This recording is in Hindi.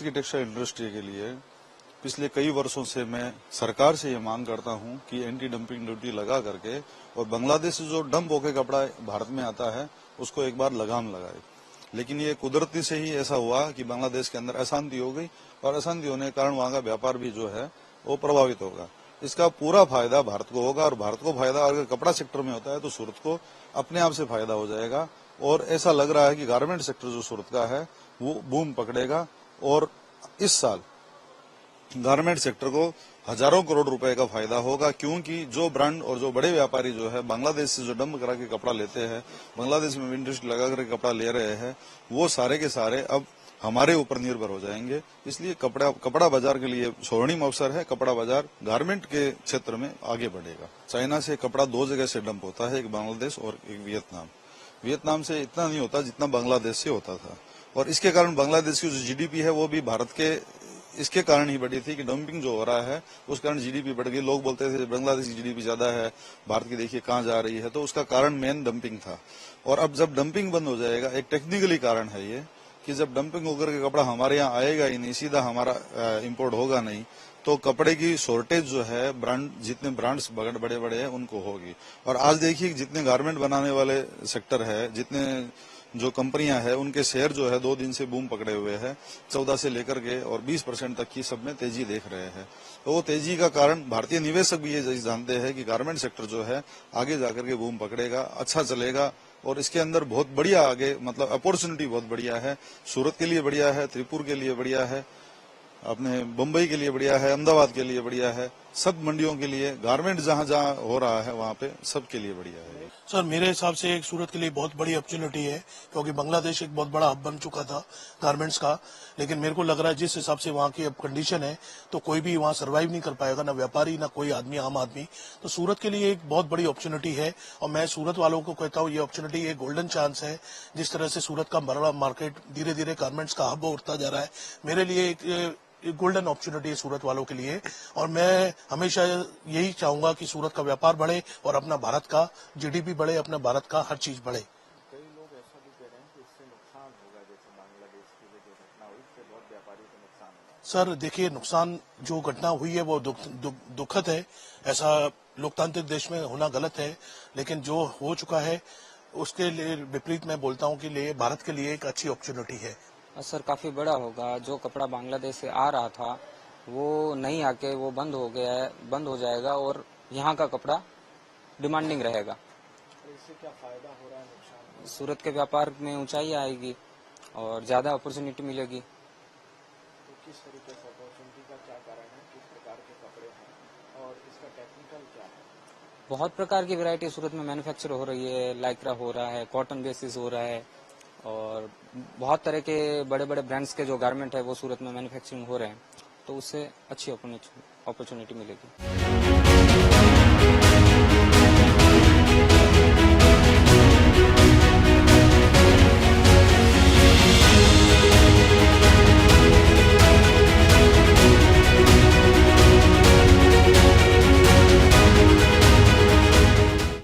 की टेक्सटाइल इंडस्ट्री के लिए पिछले कई वर्षों से मैं सरकार से ये मांग करता हूं कि एंटी डंपिंग ड्यूटी लगा करके और बांग्लादेश से जो डंप होकर कपड़ा भारत में आता है उसको एक बार लगाम लगाए। लेकिन ये कुदरती से ही ऐसा हुआ कि बांग्लादेश के अंदर अशांति हो गई और अशांति होने के कारण वहां का व्यापार भी जो है वो प्रभावित होगा। इसका पूरा फायदा भारत को होगा और भारत को फायदा अगर कपड़ा सेक्टर में होता है तो सूरत को अपने आप से फायदा हो जाएगा। और ऐसा लग रहा है कि गारमेंट सेक्टर जो सूरत का है वो बूम पकड़ेगा और इस साल गारमेंट सेक्टर को हजारों करोड़ रुपए का फायदा होगा, क्योंकि जो ब्रांड और जो बड़े व्यापारी जो है बांग्लादेश से जो डंप करा के कपड़ा लेते हैं, बांग्लादेश में इंडस्ट्री लगा करके कपड़ा ले रहे हैं, वो सारे के सारे अब हमारे ऊपर निर्भर हो जाएंगे। इसलिए कपड़ा बाजार के लिए स्वर्णिम अवसर है। कपड़ा बाजार गारमेंट के क्षेत्र में आगे बढ़ेगा। चाइना से कपड़ा दो जगह से डंप होता है, एक बांग्लादेश और एक वियतनाम। वियतनाम से इतना नहीं होता जितना बांग्लादेश से होता था और इसके कारण बांग्लादेश की जो जीडीपी है वो भी भारत के इसके कारण ही बढ़ी थी कि डंपिंग जो हो रहा है उस कारण जीडीपी बढ़ गई। लोग बोलते थे बांग्लादेश की जीडीपी ज्यादा है, भारत की देखिए कहाँ जा रही है, तो उसका कारण मेन डंपिंग था। और अब जब डंपिंग बंद हो जाएगा, एक टेक्निकली कारण है ये कि जब डंपिंग होकर के कपड़ा हमारे यहाँ आएगा ही नहीं, सीधा हमारा इम्पोर्ट होगा नहीं, तो कपड़े की शॉर्टेज जो है ब्रांड जितने ब्रांड्स बड़े बड़े हैं उनको होगी। और आज देखिए जितने गारमेंट बनाने वाले सेक्टर है, जितने जो कंपनियां हैं उनके शेयर जो है 2 दिन से बूम पकड़े हुए हैं। 14 से लेकर के और 20% तक की सब में तेजी देख रहे हैं। तो वो तेजी का कारण भारतीय निवेशक भी ये जानते हैं कि गारमेंट सेक्टर जो है आगे जाकर के बूम पकड़ेगा, अच्छा चलेगा और इसके अंदर बहुत बढ़िया आगे मतलब अपॉर्चुनिटी बहुत बढ़िया है। सूरत के लिए बढ़िया है, त्रिपुर के लिए बढ़िया है, अपने बम्बई के लिए बढ़िया है, अहमदाबाद के लिए बढ़िया है, सब मंडियों के लिए, गारमेंट जहां जहां हो रहा है वहां पे सबके लिए बढ़िया है। सर मेरे हिसाब से एक सूरत के लिए बहुत बड़ी अपॉर्चुनिटी है, क्योंकि बांग्लादेश एक बहुत बड़ा हब बन चुका था गारमेंट्स का। लेकिन मेरे को लग रहा है जिस हिसाब से वहाँ की अब कंडीशन है तो कोई भी वहाँ सर्वाइव नहीं कर पाएगा, ना व्यापारी ना कोई आदमी, आम आदमी। तो सूरत के लिए एक बहुत बड़ी अपॉर्चुनिटी है और मैं सूरत वालों को कहता हूँ ये अपॉर्चुनिटी एक गोल्डन चांस है। जिस तरह से सूरत का बड़ा मार्केट धीरे धीरे गारमेंट्स का हब उठता जा रहा है, मेरे लिए एक गोल्डन अपॉर्चुनिटी है सूरत वालों के लिए। और मैं हमेशा यही चाहूंगा कि सूरत का व्यापार बढ़े और अपना भारत का जीडीपी बढ़े, अपना भारत का हर चीज बढ़े। कई लोग ऐसा भी कह रहे हैं कि इससे नुकसान होगा, जैसे बांग्लादेश की जो घटना हुई इससे बहुत व्यापारियों को नुकसान होगा। सर देखिए, नुकसान जो घटना हुई है वो दुखद है। ऐसा लोकतांत्रिक देश में होना गलत है, लेकिन जो हो चुका है उसके लिए विपरीत मैं बोलता हूँ कि लिए भारत के लिए एक अच्छी अपॉर्चुनिटी है। असर काफ़ी बड़ा होगा। जो कपड़ा बांग्लादेश से आ रहा था वो नहीं आके वो बंद हो गया है, बंद हो जाएगा और यहाँ का कपड़ा डिमांडिंग रहेगा। तो इससे क्या फायदा हो रहा है, नुकसान? सूरत के व्यापार में ऊंचाई आएगी और ज़्यादा अपॉर्चुनिटी मिलेगी। तो किस तरीके से अपॉर्चुनिटी का क्या कारण है, किस प्रकार के कपड़े हैं और इसका टेक्निकल क्या है? बहुत प्रकार की वैरायटी सूरत में मैन्युफैक्चर हो रही है। लाइक्रा हो रहा है, कॉटन बेसिस हो रहा है और बहुत तरह के बड़े बड़े ब्रांड्स के जो गारमेंट है वो सूरत में मैन्युफैक्चरिंग हो रहे हैं, तो उससे अच्छी अपॉर्चुनिटी मिलेगी।